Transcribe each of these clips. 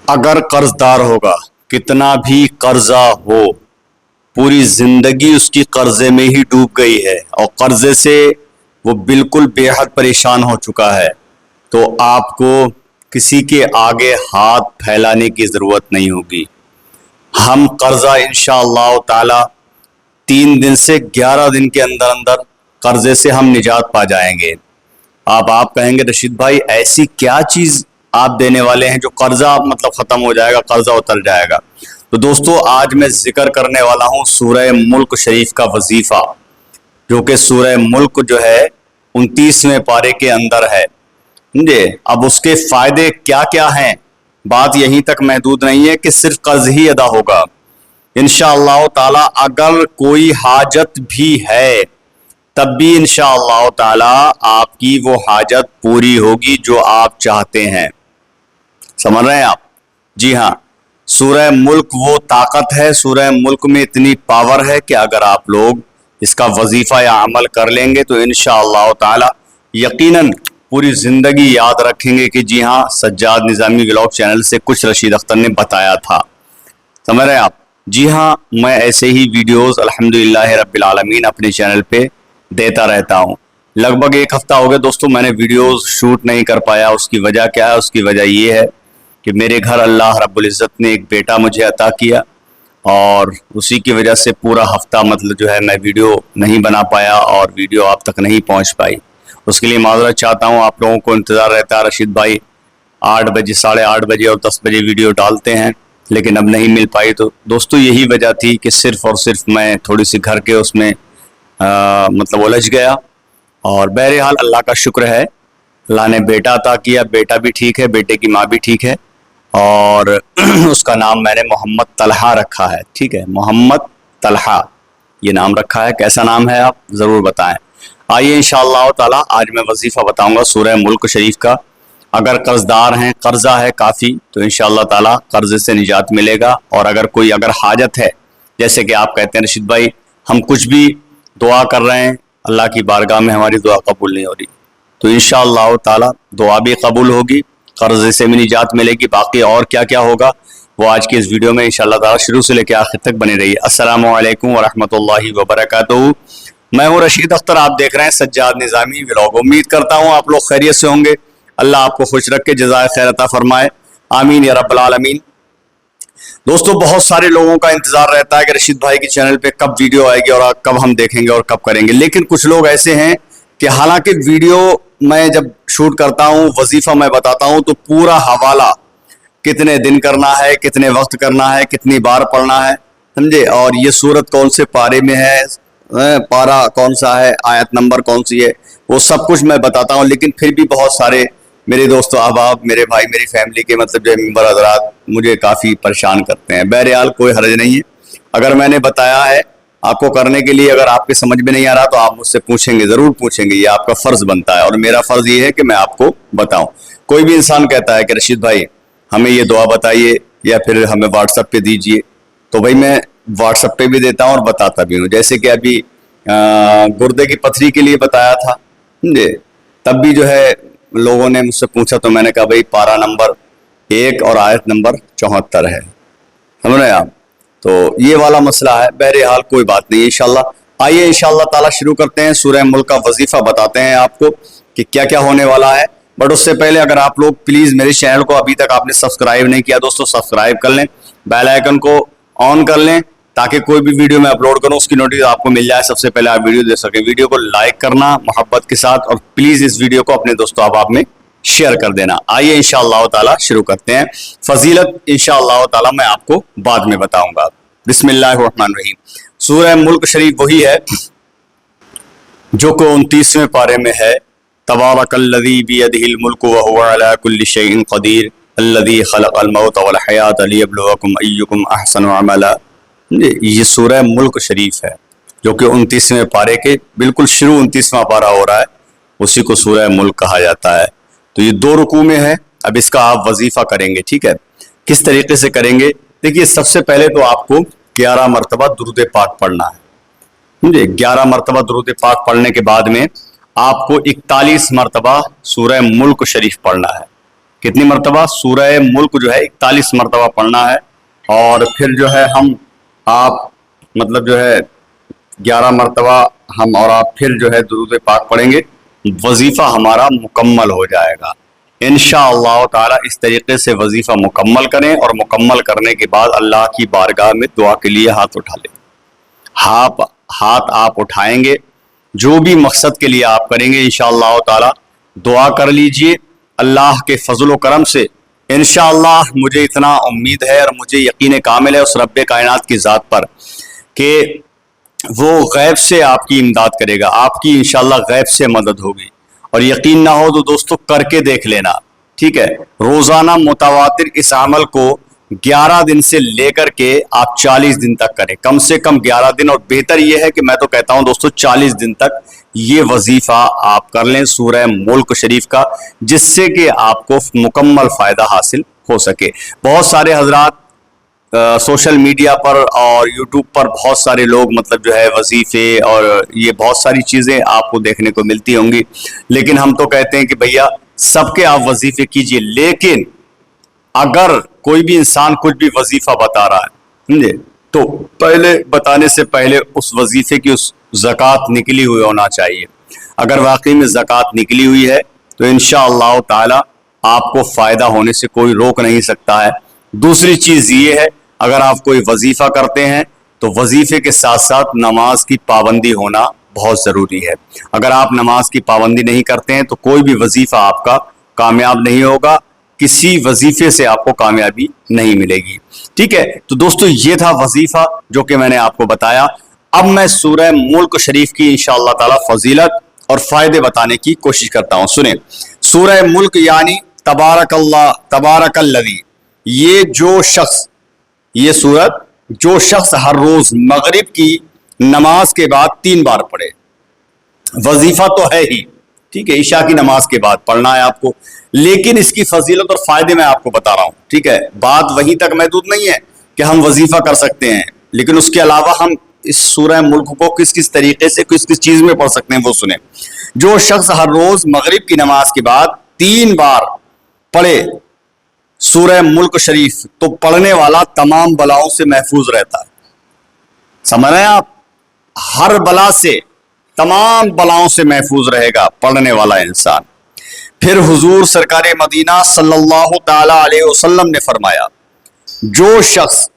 اگر قرضدار ہوگا کتنا بھی قرضہ ہو پوری زندگی اس کی قرضے میں ہی ڈوب گئی ہے اور قرضے سے وہ بالکل بے حد پریشان ہو چکا ہے تو آپ کو کسی کے آگے ہاتھ پھیلانے کی ضرورت نہیں ہوگی. ہم قرضہ انشاءاللہ تعالی 3 دن سے 11 دن کے اندر اندر قرضے سے ہم نجات پا جائیں گے. آپ کہیں گے رشید بھائی ایسی کیا چیز آپ دینے والے ہیں جو قرضہ مطلب ختم ہو جائے گا, قرضہ اتر جائے گا. تو دوستو آج میں ذکر کرنے والا ہوں سورہ ملک شریف کا وظیفہ, جو کہ سورہ ملک جو ہے 29ویں پارے کے اندر ہے. اب اس کے فائدے کیا کیا ہیں, بات یہیں تک محدود نہیں ہے کہ صرف قرض ہی ادا ہوگا. انشاءاللہ تعالی اگر کوئی حاجت بھی ہے تب بھی انشاءاللہ تعالی آپ کی وہ حاجت پوری ہوگی جو آپ چاہتے ہیں. سمجھ رہے ہیں آپ؟ جی ہاں, سورہ ملک وہ طاقت ہے, سورہ ملک میں اتنی پاور ہے کہ اگر آپ لوگ اس کا وظیفہ یا عمل کر لیں گے تو انشاءاللہ تعالی یقیناً پوری زندگی یاد رکھیں گے کہ جی ہاں سجاد نظامی ولاگ چینل سے کچھ رشید اختر نے بتایا تھا. سمجھ رہے ہیں آپ؟ جی ہاں, میں ایسے ہی ویڈیوز الحمدللہ رب العالمین اپنے چینل پہ دیتا رہتا ہوں. لگ بھگ 1 ہفتہ ہو گیا دوستوں میں نے ویڈیوز شوٹ نہیں کر پایا. اس کی وجہ کیا ہے؟ اس کی وجہ یہ ہے کہ میرے گھر اللہ رب العزت نے ایک بیٹا مجھے عطا کیا اور اسی کی وجہ سے پورا ہفتہ مطلب جو ہے میں ویڈیو نہیں بنا پایا اور ویڈیو آپ تک نہیں پہنچ پائی. اس کے لیے معذرت چاہتا ہوں. آپ لوگوں کو انتظار رہتا ہے رشید بھائی 8 بجے 8:30 بجے اور 10 بجے ویڈیو ڈالتے ہیں, لیکن اب نہیں مل پائی. تو دوستو یہی وجہ تھی کہ صرف اور صرف میں تھوڑی سی گھر کے اس میں مطلب الجھ گیا. اور بہرحال اللہ کا شکر ہے, اللہ نے بیٹا عطا کیا, بیٹا بھی ٹھیک ہے, بیٹے کی ماں بھی ٹھیک ہے اور اس کا نام میں نے محمد طلحہ رکھا ہے. ٹھیک ہے, محمد طلحہ یہ نام رکھا ہے. کیسا نام ہے آپ ضرور بتائیں. آئیے انشاءاللہ تعالی آج میں وظیفہ بتاؤں گا سورہ ملک شریف کا. اگر قرضدار ہیں, قرضہ ہے کافی, تو انشاءاللہ تعالی قرضے سے نجات ملے گا. اور اگر حاجت ہے, جیسے کہ آپ کہتے ہیں رشید بھائی ہم کچھ بھی دعا کر رہے ہیں اللہ کی بارگاہ میں ہماری دعا قبول نہیں ہو رہی, تو انشاءاللہ تعالی دعا بھی قبول ہوگی, قرضے سے بھی نجات ملے گی. باقی اور کیا کیا ہوگا وہ آج کی اس ویڈیو میں انشاءاللہ تعالی شروع سے لے کے آخر تک بنے رہی ہے. السلام علیکم ورحمۃ اللہ وبرکاتہ. میں ہوں رشید اختر, آپ دیکھ رہے ہیں سجاد نظامی ولاگ. امید کرتا ہوں آپ لوگ خیریت سے ہوں گے. اللہ آپ کو خوش رکھ کے جزائے خیر عطا فرمائے, آمین یا رب العالمین. دوستو بہت سارے لوگوں کا انتظار رہتا ہے کہ رشید بھائی کے چینل پہ کب ویڈیو آئے گی اور کب ہم دیکھیں گے اور کب کریں گے. لیکن کچھ لوگ ایسے ہیں کہ حالانکہ ویڈیو میں جب شوٹ کرتا ہوں, وظیفہ میں بتاتا ہوں, تو پورا حوالہ کتنے دن کرنا ہے, کتنے وقت کرنا ہے, کتنی بار پڑھنا ہے, سمجھے, اور یہ سورت کون سے پارے میں ہے, پارہ کون سا ہے, آیت نمبر کون سی ہے, وہ سب کچھ میں بتاتا ہوں. لیکن پھر بھی بہت سارے میرے دوست احباب, میرے بھائی, میری فیملی کے مطلب جو ممبر حضرات مجھے کافی پریشان کرتے ہیں. بہرحال کوئی حرج نہیں ہے, اگر میں نے بتایا ہے آپ کو کرنے کے لیے, اگر آپ کے سمجھ میں نہیں آ رہا تو آپ مجھ سے پوچھیں گے, ضرور پوچھیں گے, یہ آپ کا فرض بنتا ہے اور میرا فرض یہ ہے کہ میں آپ کو بتاؤں. کوئی بھی انسان کہتا ہے کہ رشید بھائی ہمیں یہ دعا بتائیے یا پھر ہمیں واٹس ایپ پہ دیجئے, تو بھائی میں واٹس ایپ پہ بھی دیتا ہوں اور بتاتا بھی ہوں. جیسے کہ ابھی گردے کی پتھری کے لیے بتایا تھا, تب بھی جو ہے لوگوں نے مجھ سے پوچھا تو میں نے کہا بھائی پارہ نمبر 1 اور آیت نمبر 74 ہے. سمجھ رہے ہیں آپ؟ تو یہ والا مسئلہ ہے. بہرحال کوئی بات نہیں, انشاءاللہ آئیے انشاءاللہ تعالی شروع کرتے ہیں. سورہ ملک کا وظیفہ بتاتے ہیں آپ کو کہ کیا کیا ہونے والا ہے. بٹ اس سے پہلے اگر آپ لوگ پلیز میرے چینل کو ابھی تک آپ نے سبسکرائب نہیں کیا دوستو, سبسکرائب کر لیں, بیل آئیکن کو آن کر لیں تاکہ کوئی بھی ویڈیو میں اپلوڈ کروں اس کی نوٹس آپ کو مل جائے, سب سے پہلے آپ ویڈیو دیکھ سکیں. ویڈیو کو لائک کرنا محبت کے ساتھ, اور پلیز اس ویڈیو کو اپنے دوستوں احباب میں شیئر کر دینا. آئیے انشاءاللہ تعالی شروع کرتے ہیں. فضیلت انشاءاللہ تعالی میں آپ کو بعد میں بتاؤں گا. بسم اللہ الرحمن الرحیم. سورہ ملک شریف وہی ہے جو کہ 29ویں پارے میں ہے. تبارک الذی بیدہ الملک وہو علی کل شیء قدیر الذی خلق الموت والحیاۃ لیبلوکم ایکم احسن عملا. یہ سورہ ملک شریف ہے جو کہ 29ویں پارے کے بالکل شروع 29واں پارہ ہو رہا ہے, اسی کو سورہ ملک کہا جاتا ہے. تو یہ 2 رکوع میں ہے. اب اس کا آپ وظیفہ کریں گے, ٹھیک ہے. کس طریقے سے کریں گے؟ دیکھیے سب سے پہلے تو آپ کو 11 مرتبہ درود پاک پڑھنا ہے. 11 مرتبہ درود پاک پڑھنے کے بعد میں آپ کو 41 مرتبہ سورہ ملک شریف پڑھنا ہے. کتنی مرتبہ؟ سورہ ملک جو ہے 41 مرتبہ پڑھنا ہے، اور پھر جو ہے ہم آپ مطلب جو ہے 11 مرتبہ ہم اور آپ پھر جو ہے درود پاک پڑھیں گے، وظیفہ ہمارا مکمل ہو جائے گا انشاءاللہ تعالی۔ اس طریقے سے وظیفہ مکمل کریں، اور مکمل کرنے کے بعد اللہ کی بارگاہ میں دعا کے لیے ہاتھ اٹھا لیں۔ ہاتھ آپ اٹھائیں گے، جو بھی مقصد کے لیے آپ کریں گے انشاءاللہ تعالی دعا کر لیجئے۔ اللہ کے فضل و کرم سے انشاءاللہ مجھے اتنا امید ہے اور مجھے یقین کامل ہے اس رب کائنات کی ذات پر کہ وہ غیب سے آپ کی امداد کرے گا، آپ کی انشاءاللہ غیب سے مدد ہوگی۔ اور یقین نہ ہو تو دوستو کر کے دیکھ لینا، ٹھیک ہے؟ روزانہ متواتر اس عمل کو 11 دن سے لے کر کے آپ 40 دن تک کریں، کم سے کم 11 دن، اور بہتر یہ ہے کہ میں تو کہتا ہوں دوستو 40 دن تک یہ وظیفہ آپ کر لیں سورہ ملک شریف کا، جس سے کہ آپ کو مکمل فائدہ حاصل ہو سکے۔ بہت سارے حضرات سوشل میڈیا پر اور یوٹیوب پر بہت سارے لوگ مطلب جو ہے وظیفے اور یہ بہت ساری چیزیں آپ کو دیکھنے کو ملتی ہوں گی، لیکن ہم تو کہتے ہیں کہ بھیا سب کے آپ وظیفے کیجئے، لیکن اگر کوئی بھی انسان کچھ بھی وظیفہ بتا رہا ہے سمجھے تو پہلے بتانے سے پہلے اس وظیفے کی اس زکوٰۃ نکلی ہوئی ہونا چاہیے۔ اگر واقعی میں زکوٰۃ نکلی ہوئی ہے تو انشاءاللہ تعالی آپ کو فائدہ ہونے سے کوئی روک نہیں سکتا ہے۔ دوسری چیز یہ ہے، اگر آپ کوئی وظیفہ کرتے ہیں تو وظیفے کے ساتھ ساتھ نماز کی پابندی ہونا بہت ضروری ہے۔ اگر آپ نماز کی پابندی نہیں کرتے ہیں تو کوئی بھی وظیفہ آپ کا کامیاب نہیں ہوگا، کسی وظیفے سے آپ کو کامیابی نہیں ملے گی، ٹھیک ہے؟ تو دوستو یہ تھا وظیفہ جو کہ میں نے آپ کو بتایا۔ اب میں سورہ ملک شریف کی انشاءاللہ تعالی فضیلت اور فائدے بتانے کی کوشش کرتا ہوں۔ سنیں، سورہ ملک یعنی تبارک اللہ تبارک الذی، یہ سورت جو شخص ہر روز مغرب کی نماز کے بعد 3 بار پڑھے، وظیفہ تو ہے ہی، ٹھیک ہے؟ عشاء کی نماز کے بعد پڑھنا ہے آپ کو، لیکن اس کی فضیلت اور فائدے میں آپ کو بتا رہا ہوں، ٹھیک ہے؟ بات وہیں تک محدود نہیں ہے کہ ہم وظیفہ کر سکتے ہیں، لیکن اس کے علاوہ ہم اس سورہ ملک کو کس طریقے سے کس چیز میں پڑھ سکتے ہیں وہ سنیں۔ جو شخص ہر روز مغرب کی نماز کے بعد 3 بار پڑھے سورہ ملک شریف تو پڑھنے والا تمام بلاؤں سے محفوظ رہتا ہے۔ سمجھ رہے ہیں آپ؟ ہر بلا سے، تمام بلاؤں سے محفوظ رہے گا پڑھنے والا انسان۔ پھر حضور سرکار مدینہ صلی اللہ تعالی علیہ وسلم نے فرمایا، جو شخص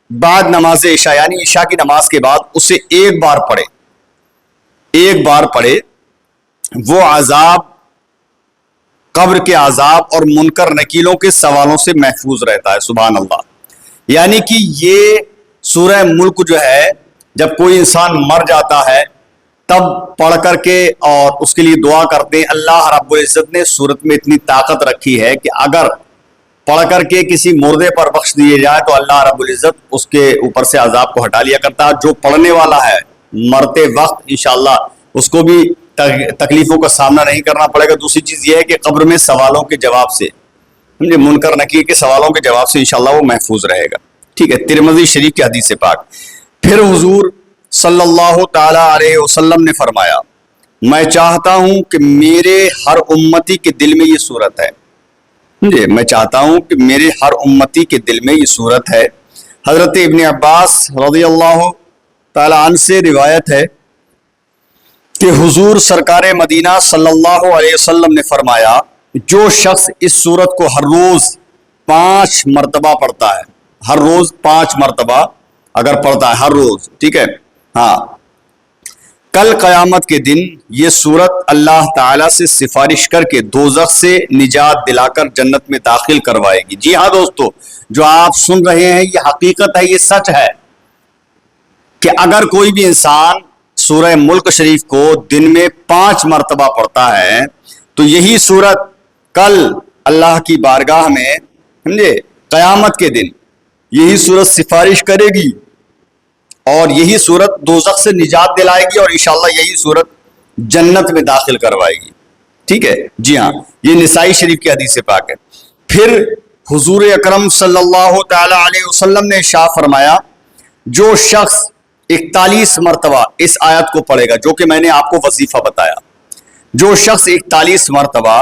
بعد نماز عشاء یعنی عشاء کی نماز کے بعد اسے ایک بار پڑھے وہ عذاب، قبر کے عذاب اور منکر نکیلوں کے سوالوں سے محفوظ رہتا ہے۔ سبحان اللہ۔ یعنی کہ یہ سورہ ملک جو ہے جب کوئی انسان مر جاتا ہے تب پڑھ کر کے اور اس کے لیے دعا کرتے ہیں، اللہ رب العزت نے سورت میں اتنی طاقت رکھی ہے کہ اگر پڑھ کر کے کسی مردے پر بخش دیے جائے تو اللہ رب العزت اس کے اوپر سے عذاب کو ہٹا لیا کرتا ہے۔ جو پڑھنے والا ہے مرتے وقت انشاءاللہ اس کو بھی تکلیفوں کا سامنا نہیں کرنا پڑے گا۔ دوسری چیز یہ ہے کہ قبر میں سوالوں کے جواب سے، منکر نکیر کے سوالوں کے جواب سے انشاءاللہ وہ محفوظ رہے گا، ٹھیک ہے؟ ترمذی شریف کی حدیث پاک۔ پھر حضور صلی اللہ تعالی علیہ وسلم نے فرمایا، میں چاہتا ہوں کہ میرے ہر امتی کے دل میں یہ صورت ہے، میں چاہتا ہوں کہ میرے ہر امتی کے دل میں یہ صورت ہے۔ حضرت ابن عباس رضی اللہ تعالی عنہ سے روایت ہے کہ حضور سرکار مدینہ صلی اللہ علیہ وسلم نے فرمایا، جو شخص اس صورت کو ہر روز 5 مرتبہ پڑھتا ہے، ہر روز 5 مرتبہ اگر پڑھتا ہے ہر روز، ٹھیک ہے؟ ہاں، کل قیامت کے دن یہ صورت اللہ تعالیٰ سے سفارش کر کے دوزخ سے نجات دلا کر جنت میں داخل کروائے گی۔ جی ہاں دوستو، جو آپ سن رہے ہیں یہ حقیقت ہے، یہ سچ ہے کہ اگر کوئی بھی انسان سورہ ملک شریف کو دن میں 5 مرتبہ پڑھتا ہے تو یہی صورت کل اللہ کی بارگاہ میں سمجھے قیامت کے دن یہی صورت سفارش کرے گی اور یہی صورت دوزخ سے نجات دلائے گی اور انشاءاللہ یہی صورت جنت میں داخل کروائے گی، ٹھیک ہے؟ جی ہاں، یہ نسائی شریف کی حدیث پاک ہے۔ پھر حضور اکرم صلی اللہ تعالی علیہ وسلم نے ارشاد فرمایا، جو شخص 41 مرتبہ اس آیت کو پڑھے گا، جو کہ میں نے آپ کو وظیفہ بتایا، جو شخص 41 مرتبہ